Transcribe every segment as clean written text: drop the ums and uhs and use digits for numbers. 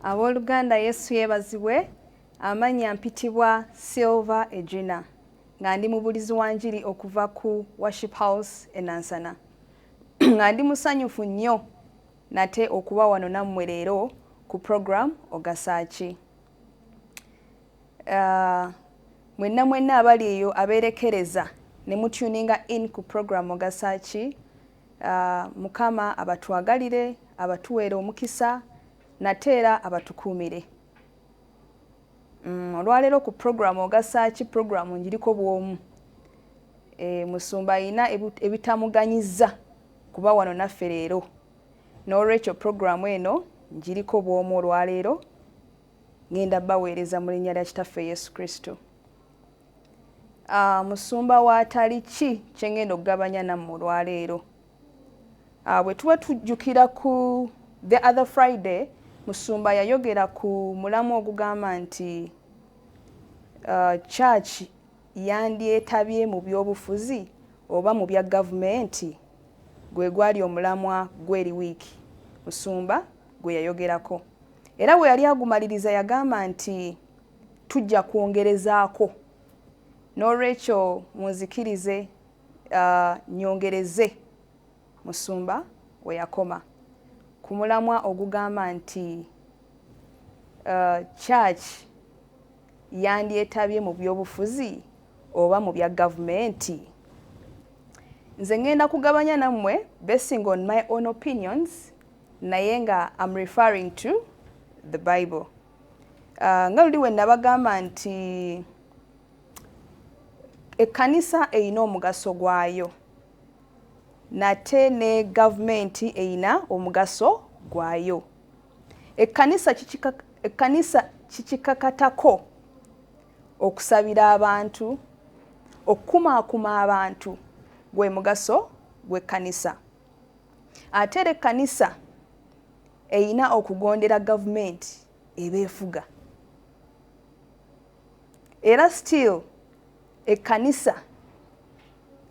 Abooluganda Yesu yeebazibwe. Amannya mpitibwa Sylver Edrina nga ndi mubulizi wa njiri okuva ku Worship House e Nansana. Nga ndi musanyufu nnyo nate okuba wano nammwe leero ku program Ogasa. Mwenna abali eyo abeerekereza ne mutuninga in ku program Ogasa. Mukama abatwagalire, abatuweere omukisa nateera abatukuumire. Olwaleero ku program Ogasa program njiriko bwomu. Musumba ayina ebitamuganyiza kuba wano naffe leero. N'olwekyo program eno njiriko bwomu olwaleero ngenda baweereza mu linnya lya Kitaffe Yesu Kristo. Musumba waatali ki kye ngenda okugabanya nammwe olwaleero. Bwe tuba tujjukira ku the other Friday, Musumba yayogera ku mulamu ogugamba nti church yandyetabye mu byobufuzi oba mu bya gavumenti, gwe gwali omulamwa gw'eri wiiki. Musumba gwe yayogerako. Era bwe yali agumaliriza yagamba nti tujja kwongerezaako. N'olwekyo munzikirize nyongereze Musumba we yakoma ku mulamwa ogugamba nti church yandyetabye mu byobufuzi oba mu bya gavumenti. Nze ngenda kugabanya nammwe basing on my own opinions, naye nga I'm referring to the Bible. Nga luli we nabagamba nti ekkanisa eyina omugaso gwayo nate ne gavumenti eyina omugaso gwayo. Ekkanisa kikikakatako okusabira abantu, okukumaakuma abantu gwe mugaso gw'ekkanisa. Ate era ekkanisa eyina okugondera gavumenti ebeefuga. Era still ekkanisa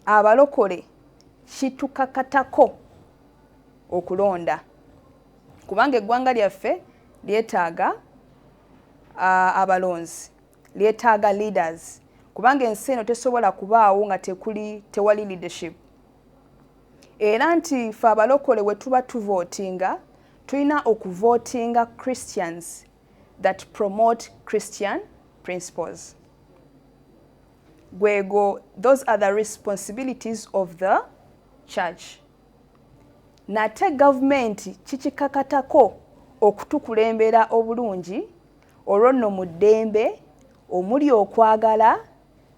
abalokole kitukakatako okulonda, kubanga eggwanga lyaffe lyetaaga abalonzi, lyetaaga leaders, kubanga ensi eno tesobola kubaawo nga tewali leadership. Era nti ffe abalokole we tuba tuvootinga tulina okuvootinga Christians that promote Christian principles. Those are the responsibilities of the church. Nate gavumenti kikikakatako okutukulembera obulungi olwo nno mu ddembe omuli okwagala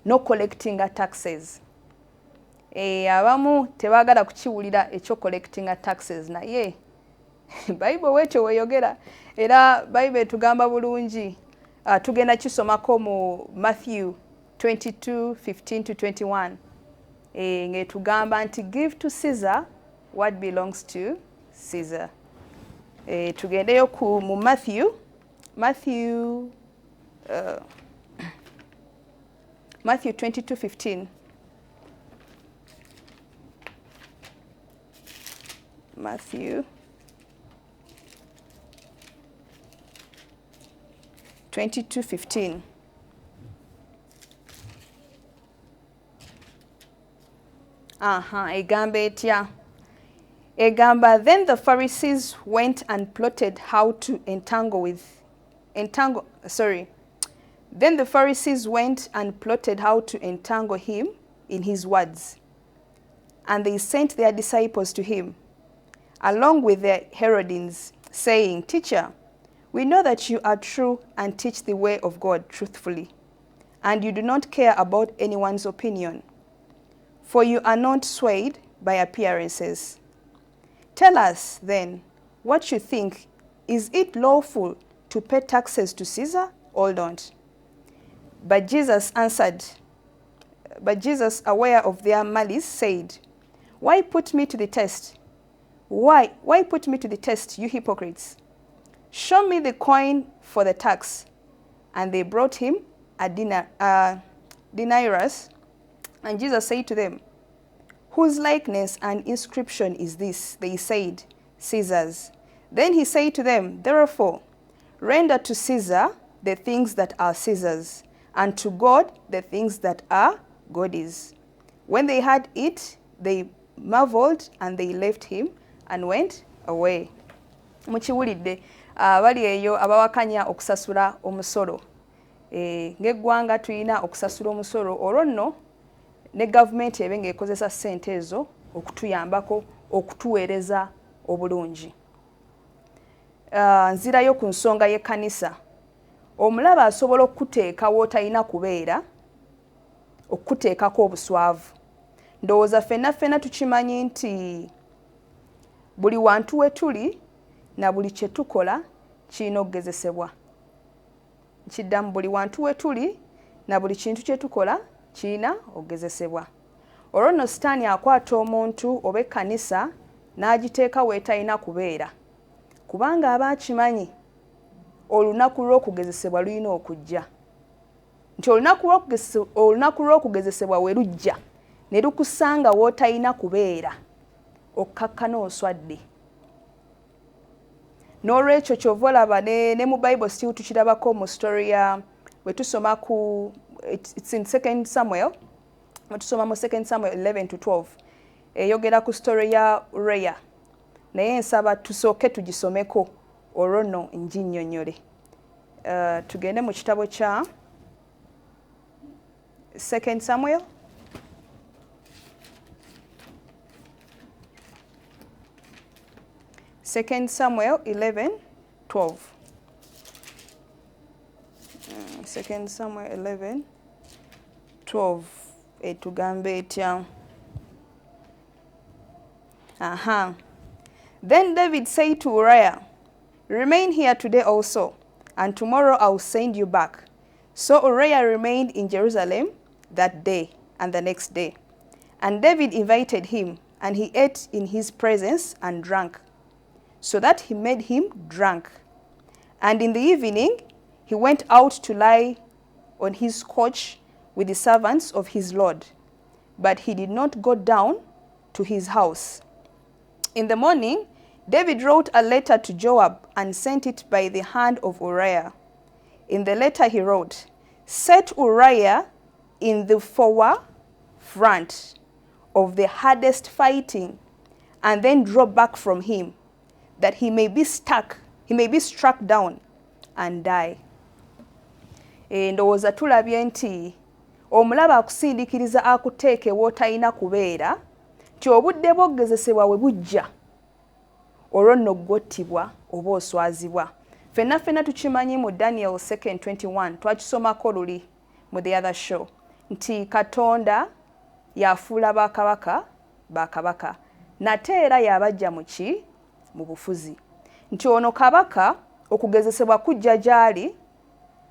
no collectinga taxes. Abamu tebaagala kukiwulira ekyo collectinga taxes, naye Bible wekyo weyogera. Era Bible etugamba bulungi. Tugenda kisomako mu Matthew 22:15-21. Ngetugamba nti give to Caesar what belongs to Caesar. Tugendeyo mu Matthew 22:15. Matthew 22:15. Egamba etya? Egamba, then the Pharisees went and plotted how to entangle him in his words. And they sent their disciples to him, along with their Herodians, saying, Teacher, we know that you are true and teach the way of God truthfully, and you do not care about anyone's opinion, for you are not swayed by appearances. Tell us, then, what you think. Is it lawful to pay taxes to Caesar or not? But Jesus, aware of their malice, said, Why put me to the test? Why put me to the test, you hypocrites? Show me the coin for the tax. And they brought him a denarius. And Jesus said to them, Whose likeness and inscription is this? They said, Caesar's. Then he said to them, Therefore, Render to Caesar the things that are Caesar's, and to God the things that are God's. When they had it, they marveled, and they left him and went away. Mukiwulidde bali eyo abawakanya okusasula omusolo. Ng'eggwanga tulina okusasula omusolo, olwo nno ne gavumenti ebe ng'ekozesa ssente ezo okutuyambako okutuweereza obulungi. Nzirayo ku nsonga y'ekkanisa. Omulaba asobola okukuteeka w'otalina kubeera, okukuteekako obuswavu. Ndowooza ffenna tukimanyi nti buli wantu we tuli na buli kye tukola kirina okugezesebwa. Nkiddamu, buli wantu we tuli na buli kintu kye tukola kirina okugezesebwa. Olwo nno Sitaani akwata omuntu oba ekkanisa n'agiteeka weetalina kubeera, kubanga aba akimanyi olunaku lw'okugezesebwa lulina okujja. Nti olunaku lw'okugezesebwa we lujja ne lukusanga w'otalina kubeera, okkakkana oswadde. N'olwekyo ky'ova olaba ne mu Bible still tukirabako mu story ya we tusoma ku it's in 2 Samuel, we tusoma mu 2 Samuel 11-12, eyogera ku story ya Uriah. Naye nsaba tusooke tugisomeko olwo nno nginnyonnyole. Tugende mu kitabo kya 2 Samuel. Second Samuel 11:12. 2 Samuel 11:12. Etugambe etya. Then David said to Uriah, "Remain here today also, and tomorrow I will send you back." So Uriah remained in Jerusalem that day and the next day. And David invited him, and he ate in his presence and drank, so that he made him drunk. And in the evening he went out to lie on his couch with the servants of his Lord, but he did not go down to his house. In the morning David wrote a letter to Joab and sent it by the hand of Uriah. In the letter he wrote, "Set Uriah in the forefront of the hardest fighting, and then draw back from him, that he may be struck down and die." Ndowooza tulabye nti omulaba akusindiikiriza akuteeke w'otalina kubeera, nti obudde bw'okugezesebwa we bujja, olwo nno ggottibwa oba oswazibwa. Ffenna tukimanyi mu Daniel 2:21, twakisomako luli mu the other show, nti Katonda yafuula bakabaka nate era yabajja mu bufuzi. Nti ono kabaka okugezesebwa kujja gy'ali,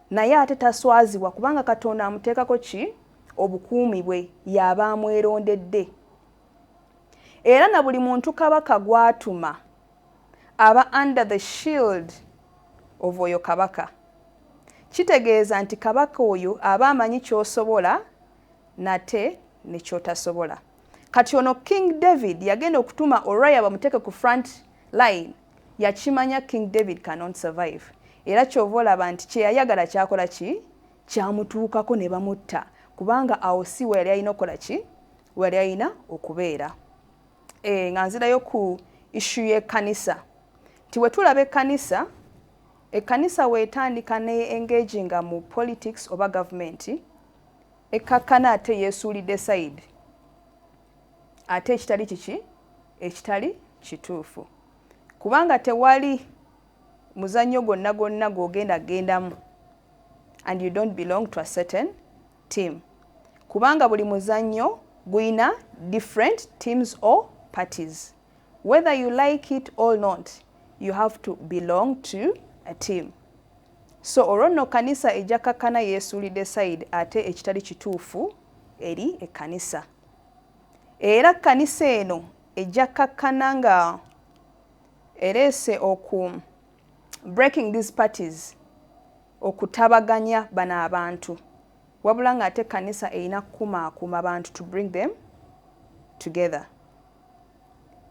naye ate taswazibwa kubanga Katonda amuteekako obukuumi bwe, y'aba amwerondedde. Era na buli muntu kabaka gw'atuma aba under the shield of oyo kabaka. Kitegeeza nti kabaka oyo aba amanyi ky'osobola nate ne ky'otasobola. Kati ono King David yagenda okutuma Uriah bamuteeke ku front line, yakimanya King David cannot survive. Era ky'ova olaba nti kye yayagala kyakola kyamutuukako ne bamutta, kubanga awo si we yali alina okukola we yali alina okubeera. Nga nzirayo ku issue y'ekkanisa, nti we tulaba ekkanisa weetandika ne engaginga mu politics oba gavumenti, ekkakkana ate yeesuulidde side, ate ekitali kituufu, kubanga tewali muzannyo gwonna gw'ogendamu and you don't belong to a certain team, kubanga buli muzannyo guyina different teams or parties. Whether you like it or not, you have to belong to a team. So olwo nno kanisa ejja kakkana yeesuulidde side ate ekitali kituufu eri ekkanisa. Era kanisa eno ejja kakkana nga ereese breaking these parties, okutabaganya bano abantu, wabula ng'ate kanisa erina kukumaakuma abantu to bring them together.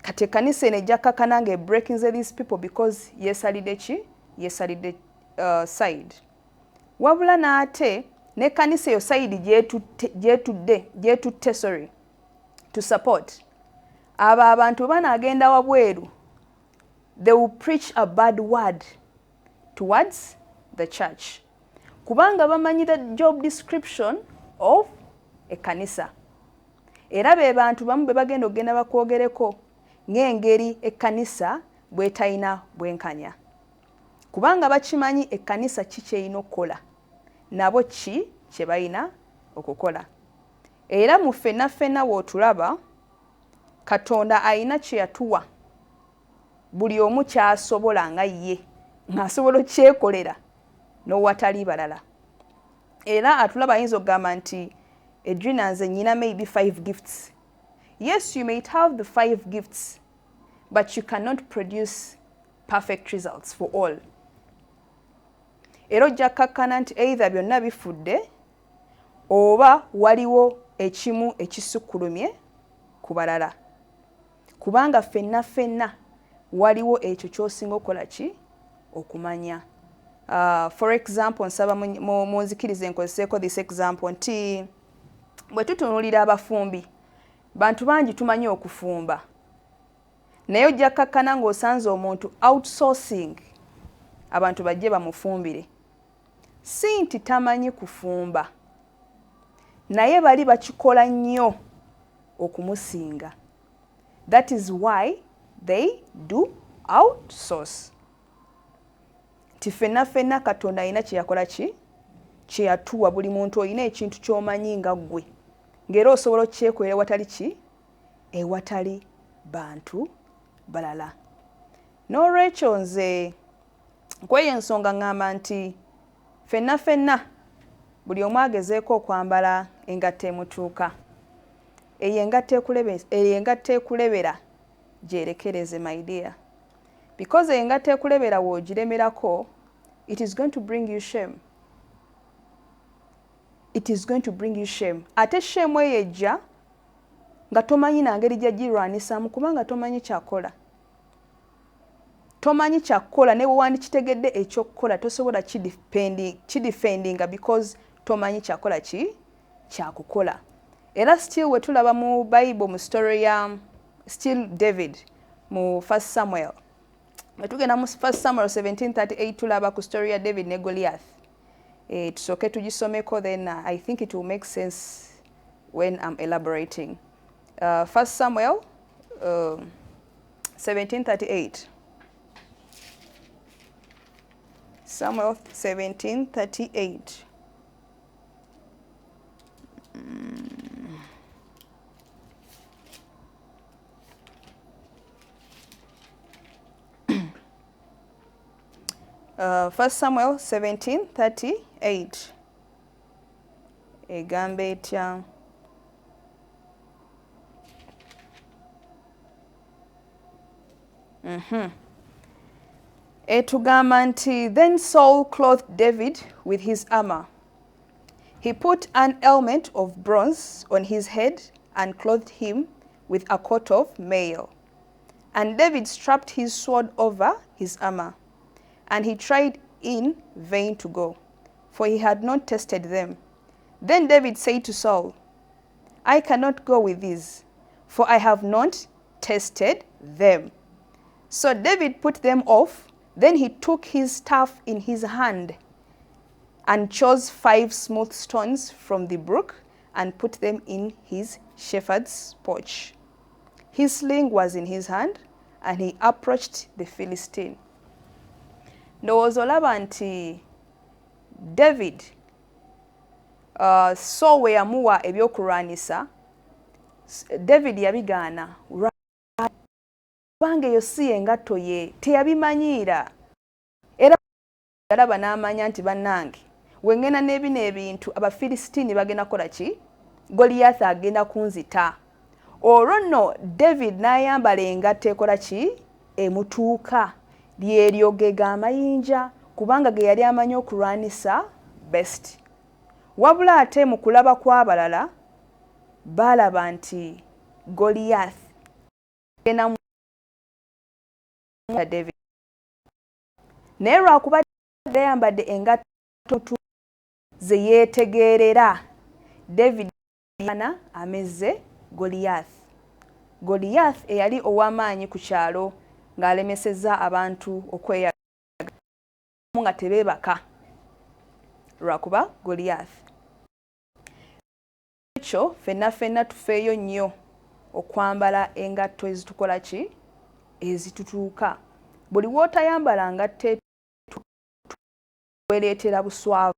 Kati kanisa eno ejja kakkana nga breaking these people because yeesalidde side. Wabula n'ate n'ekkanisa eyo side gyetutte sorry to support. Abo abantu banaagenda wabweru, they will preach a bad word towards the church. Kubanga bamanyi the job description of ekkanisa. Era be bantu bamu be bagenda okugenda bakwogereko ng'engeri ekkanisa bwetayina bwenkanya. Kubanga bakimanyi ekkanisa ki kyeyina okukola, nabo ki kye bayina okukola. Era mu ffenna ffenna w'otulaba, Katonda ayina kye yatuwa buli omu ky'asobola nga ye, ng'asobola okyekolera n'owatali balala. Era atulaba ayinza okugamba nti Edrina nze nnyina maybe 5 gifts. Yes, you may have the 5 gifts, but you cannot produce perfect results for all. Era ojja kkakkana nti either byonna bifudde oba waliwo ekimu ekisukkulumye ku balala. Kubanga ffenna ffenna waliwo ekyo ky'osinga okukola ki okumanya. For example, nsaba munzikirize nkozeseeko this example nti bwe tutunuulira abafumbi, bantu bangi tumanyi okufumba. Naye ojja kkakkana ng'osanze omuntu outsourcing abantu bajje bamufumbire. Si nti tamanyi kufumba, naye bali bakikola nnyo okumusinga. That is why they do outsource. Ti ffenna ffenna Katonda alina kye yakola ki? Kye yatuwa buli muntu olina ekintu ky'omanyi nga ggwe. Ng'era osobola okyekolera ewatali ki? Ewatali bantu balala. N'olwekyo nze kw'eyo ensonga ngamba nti ffenna ffenna buli omu agezeeko okwambala engatto emutuuka. Eyo engatto ekulebera gyerekereze my dear. Because engatto ekulebera w'ogiremerako, it is going to bring you shame. It is going to bring you shame. Ate shame eyo ejja nga tomanyi na ngeri gye girwanisaamu kubanga tomanyi kyakola. Tomanyi kyakola ne bwe wandikitegedde ekyokukola tosobola kidefendinga because tomanyi kyakola ki kyakukola. Era still we tulaba mu Bible mu story ya still David mu 1 Samuel. Tugenda mu 1 Samuel 17:38 tulaba ku story ya David ne Goliath. Tusooke tugisomeko, then I think it will make sense when I'm elaborating. 1 Samuel 17:38. Samuel 17:38. First Samuel 17:38. Egamba etya? Etugamba nti, then Saul clothed David with his armor. He put an helmet of bronze on his head and clothed him with a coat of mail. And David strapped his sword over his armor. And he tried in vain to go, for he had not tested them. Then David said to Saul, I cannot go with these, for I have not tested them. So David put them off. Then he took his staff in his hand and chose 5 smooth stones from the brook and put them in his shepherd's pouch. His sling was in his hand, and he approached the Philistine. Ndowooza olaba nti David so we yamuwa ebyokulwanisa, David yabigaana kubanga eyo si engatto ye, teyabimanyiira. Era alaba n'amanya nti bannange wengena n'ebino ebintu Abafiristini bagenda kukola ki? Goliath agenda kunzita. Olwo nno David n'ayambala engatto ekola ki? Emutuuka. Lyeryo ge amayinja kubanga ge yali amanyi okulwanisa best. Wabula ate mu kulaba kw'abalala balaba nti Goliath agenda mu David. Naye lwakuba yayambadde engatto ze yeetegeerera. David amezze Goliath. Goliath eyali ow'amaanyi ku kyalo ng'alemesezza abantu okweyagala nga tebeebaka lwakuba Goliath. Ekyo ffenna tufeeyo nnyo okwambala engatto ezitukola ki? Ezitutuuka. Buli w'otayambala ngatto weereetera buswavu.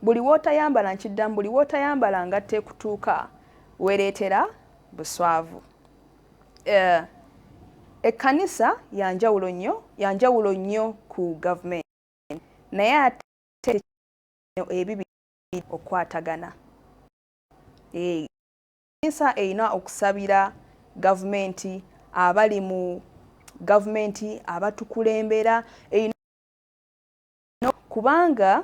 Buli w'otayambala nkiddamu, buli w'otayambala ngatto ekutuuka weereetera buswavu. Ekkanisa yanjawulo nnyo ku gavumenti, naye ate ebibiri okwatagana. Ekkanisa erina okusabira gavumenti, abali mu gavumenti, abatukulembera, kubanga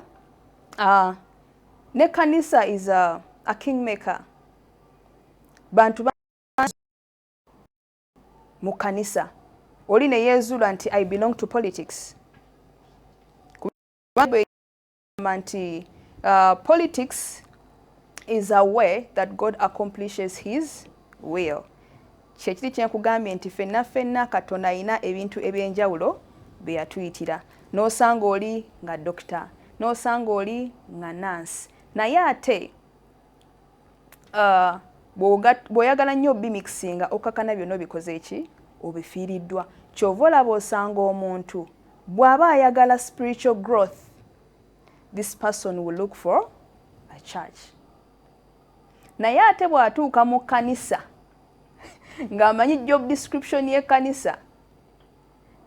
n'ekkanisa is a kingmaker. Bantu mu kkanisa oli ne yeezuula nti I belong to politics. Nti politics is a way that God accomplishes his will. Kyekiri kye nkugambye nti ffenna Katonda alina ebintu eby'enjawulo bye yatuyitira. N'osanga oli nga dokita, n'osanga oli nga nansi, naye ate bw'oyagala nnyo bimixinga okakana byonna obikoze eki? Obifiiriddwa. Kyova olaba osanga omuntu bw'aba ayagala spiritual growth, this person will look for a church. Naye ate bw'atuuka mu kkanisa ng'amanyi job description y'ekkanisa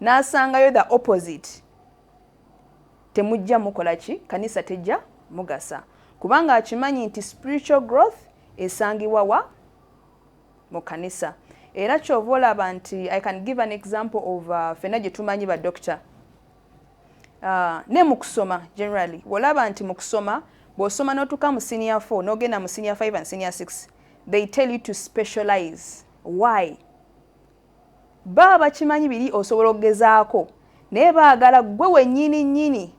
n'asangayo the opposite, temujja mukola ki? Kkanisa tejja mugasa, kubanga akimanyi nti spiritual growth esangibwa wa? Mu kkanisa. Era kyova olaba nti I can give an example of ffenna gye tumanyi ba doctor. Ne mu kusoma generally olaba nti mu kusoma bw'osoma n'otuuka mu senior 4 n'ogenda mu senior 5 and senior 6, they tell you to specialize. Why? Baba bakimanyi biri osobola okugezaako, naye baagala gwe wennyini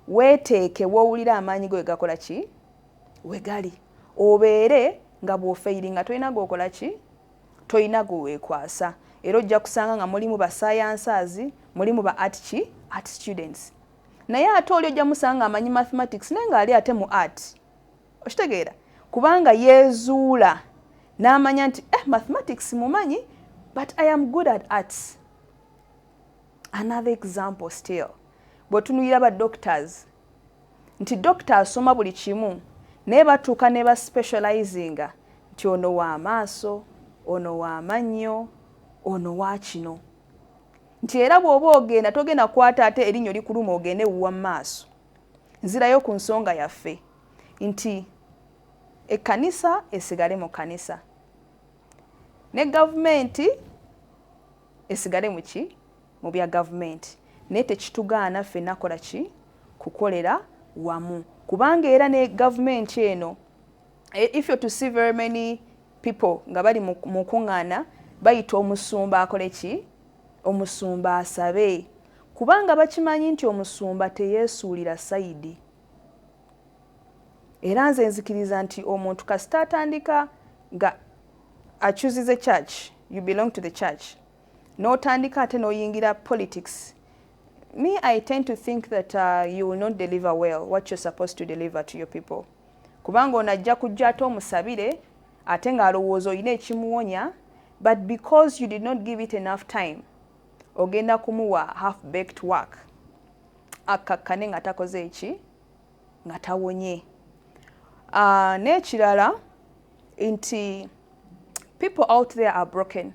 weeteeke w'owulira amaanyi go wegakola ki? Wegali. Obeere nga bw'ofeyiringa tolina g'okola ki? Tolina gweweekwasa. Era ojja kusanga nga mulimu ba sciences, mulimu ba art students. Naye ate oli ojja musanga amanyi mathematics naye ng'ali ate mu art. Okitegeera? Kubanga yeezuula n'amanya nti mathematics mumanyi, but I am good at arts. Another example still. Bw'otunuulira ba doctors, nti doctor asoma buli kimu, naye batuuka ne ba specializinga nti ono wa maaso, ono wa mannyo, ono wa kino. Nti era bw'oba ogenda togenda kwata ate erinnyo likuluma ogende wuwa mu maaso. Nzirayo ku nsonga yaffe nti ekkanisa esigale mu kkanisa, ne gavumenti esigale mu ki? Mu bya gavumenti. Naye tekitugaana ffenna kola ki? Kukolera wamu. Kubanga era ne gavumenti eno, if you to see very many people nga bali mu kuŋŋaana bayita omusumba akole ki? Omusumba asabe. Kubanga bakimanyi nti omusumba teyeesuulira sayidi. Era nze nzikiriza nti omuntu kasita atandika nga akyuzize church, you belong to the church, n'otandika ate n'oyingira politics, me I tend to think that you will not deliver well what you're supposed to deliver to your people. Kubanga onajja kujja ate omusabire ate ng'alowooza olina ekimuwonya, but because you did not give it enough time, ogenda kumuwa half-baked work, akakkane nga takoze eki? Nga tawonye. N'ekirala nti people out there are broken.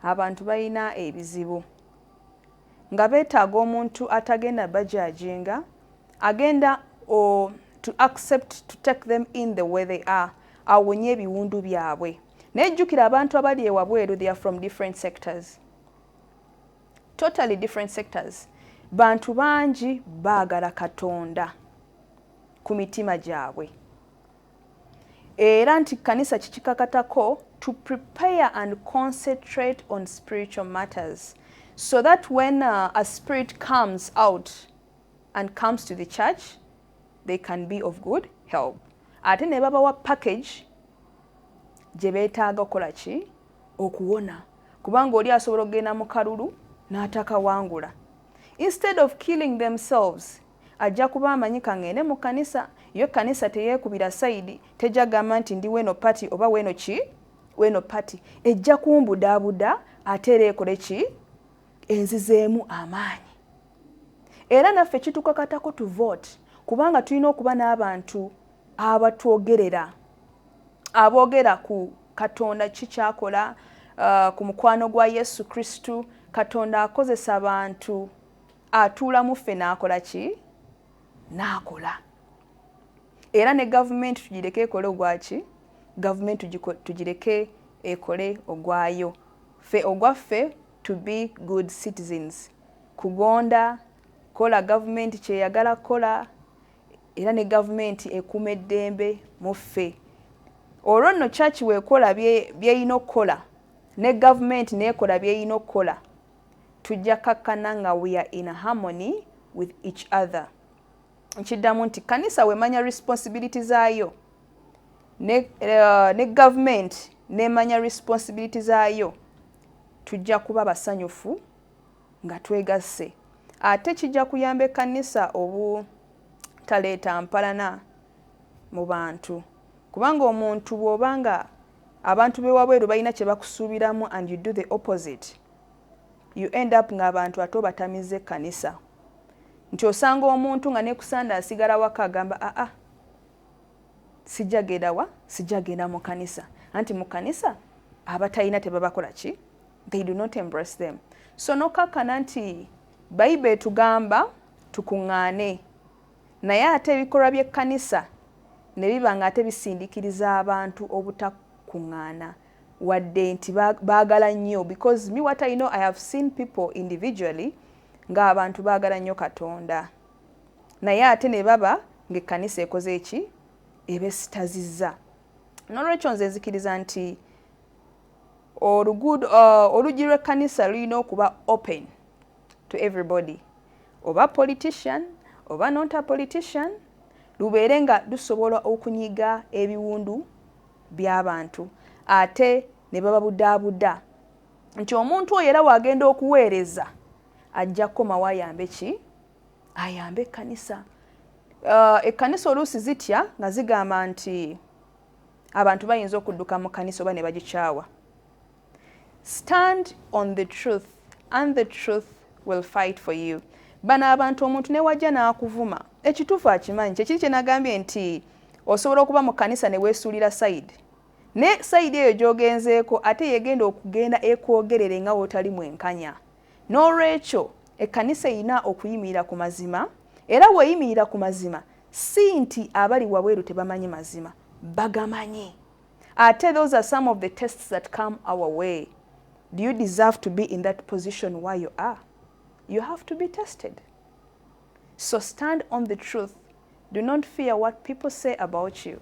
Abantu balina ebizibu nga beetaaga omuntu atagenda bajajinga, agenda to accept to take them in the way they are, awonye ebiwundu byabwe. Naye jjukira abantu abali ewabweru, they are from different sectors, totally different sectors. Bantu bangi baagala Katonda ku mitima gyabwe, era nti kkanisa kikikakatako to prepare and concentrate on spiritual matters so that when a spirit comes out and comes to the church, they can be of good help. Ate ne babawa package gye beetaaga okukola ki? Okuwona. Kubanga oli asobola okugenda mu kalulu n'atakawangula. Instead of killing themselves, ajja kuba amanyi kangende mu kanisa. Yo kanisa teyeekubira sayidi, tejja gamba nti ndi weno party oba weno ki? Weno party. Ejja kumbudaabuda ate era ekole ki? Enzizeemu amaanyi. Era naffe kitukakatako tu vote, kubanga tulina okuba n'abantu abatwogerera, aboogera ku Katonda kikyakola, ku mukwano gwa Yesu Kristu. Katonda akozesa abantu, atuula mu ffe n'akola ki? N'akola. Era ne gavumenti tugireke ekole ogwaki? Gavumenti tugireke ekole ogwayo. Ffe ogwaffe to be good citizens. Kugonda, kola gavumenti kyeyagala kola, era ne gavumenti ekuuma eddembe mu ffe. Olwo nno church weekola byeyina okukola, ne gavumenti neekola byeyina okukola, tujja kakkana nga we are in harmony with each other. Nkiddamu nti kanisa wemanya responsibility zaayo, ne gavumenti nemanya responsibility zaayo, tujja kuba basanyufu nga twegasse. Ate kijja kuyamba ekkanisa obutaleeta mpalana mu bantu. Kubanga omuntu bw'obanga abantu b'ewabweru balina kye bakusuubiramu and you do the opposite, you end up ng'abantu ate obatamiza ekkanisa. Nti osanga omuntu nga nekusanda asigala waka agamba sijja genda wa? Sijja genda mu kanisa. Anti mu kanisa abatalina tebabakola ki? They do not embrace them. So nokakkana nti Bayibuli etugamba tukuŋŋaane, naye ate ebikolwa by'ekkanisa ne biba nga ate bisindikiriza abantu obutakuŋŋaana wadde nti baagala nnyo. Because me what I know, I have seen people individually ng'abantu baagala nnyo Katonda, naye ate ne baba ng'ekkanisa ekoze eki? Ebesitazizza. N'olwekyo nze nzikiriza nti oluggi lw'ekkanisa lulina okuba open to everybody, oba politician oba not a politician, lubeere nga lusobola okunyiga ebiwundu by'abantu, ate ne baba budaabuda nti omuntu oyo era wagenda okuweereza ajja kukomawo ayambe ki? Ayambe ekkanisa. Ekkanisa oluusi zitya nga zigamba nti abantu bayinza okudduka mu kkanisa oba ne bagikyawa. Stand on the truth and the truth will fight for you. Bano abantu omuntu ne wajja n'akuvuma, ekituufu akimanyi. Kyekiri kye nagambye nti osobola okuba mu kkanisa ne weesuulira sayidi, ne sayidi eyo gy'ogenzeeko ate yegenda okugenda ekwogerere nga w'otali mwenkanya. N'olwekyo ekkanisa erina okuyimirira ku mazima, era weeyimirira ku mazima si nti abali wabweru tebamanyi mazima, bagamanyi. Ate those are some of the tests that come our way. Do you deserve to be in that position where you are? You have to be tested. So stand on the truth. Do not fear what people say about you.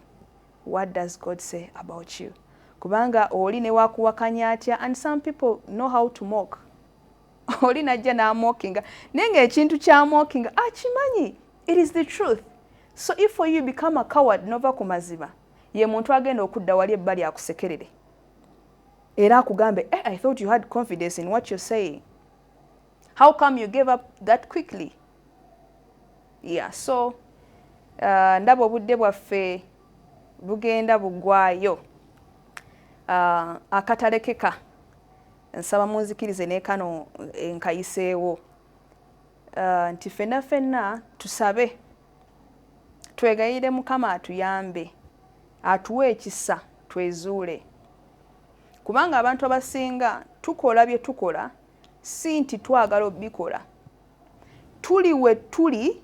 What does God say about you? Kubanga oli ne wakuwakanya atya, and some people know how to mock. Oli najja n'amookinga, naye ng'ekintu ky'amookinga akimanyi. It is the truth. So if for you become a coward nova ku mazima, ye muntu agenda okudda wali ebbali akusekerere era akugambe, I thought you had confidence in what you're saying. How come you gave up that quickly? Yeah, so ndaba obudde bwaffe bugenda buggwayo. Akatalekeka nsaba munzikirize n'ekano enkayiseewo nti ffenna tusabe, twegayire Mukama atuyambe, atuwe ekisa twezuule. Kubanga abantu abasinga tukola bye tukola si nti twagala obikola, tuli we tuli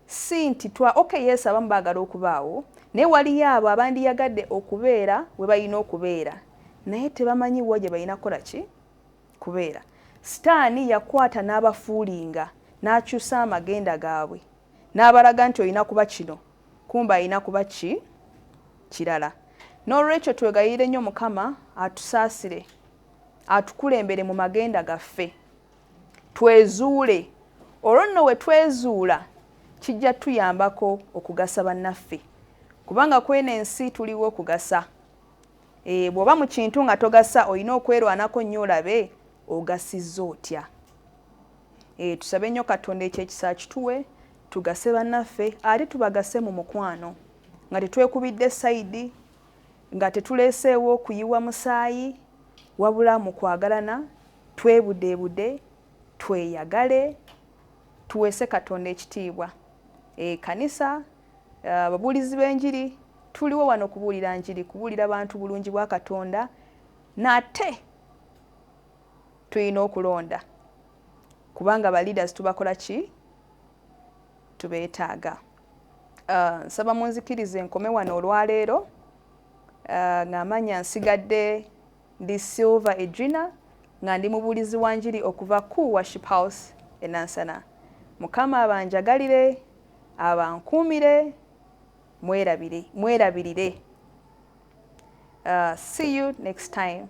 si nti yes, abamu baagala okubaawo, naye waliyo abo abandiyagadde okubeera we balina okubeera, naye tebamanyiwo gye balina kukola ki? Kubeera. Sitaani yakwata n'abafuulinga n'akyusa amagenda gaabwe, n'abalaga nti olina kuba kino, kumba alina kuba ki? Kirala. N'olwekyo twegayire nnyo Mukama atusaasire, atukulembere mu magenda gaffe, twezuule. Olwo nno we twezuula kijja tuyambako okugasa bannaffe. Kubanga kweno ensi tuliwo okugasa. Bw'oba mu kintu nga togasa olina okwerwanako nnyo olabe ogasizza otya. Tusabe nnyo Katonda ekyekisa kituwe tugase bannaffe ate tubagase mu mukwano nga tetwekubidde sayidi nga tetuleeseewo okuyiwa musaayi wabula mu kwagalana twebudeebude tweyagale tuweese Katonda ekitiibwa. Kanisa ababuulizi b'enjiri tuliwo wano okubuulira njiri, kubuulira bantu bulungi bwa Katonda, nate tulina okulonda kubanga ba leaders tubakola ki? Tubeetaaga. Nsaba munzikirize nkome wano olwaleero ng'amanya nsigadde ndi Sylver Edrina nga ndi mubuulizi wa njiri okuva ku Worship House e Nansana. Mukama abanjagalire, abankuumire, mwerabirire. See you next time.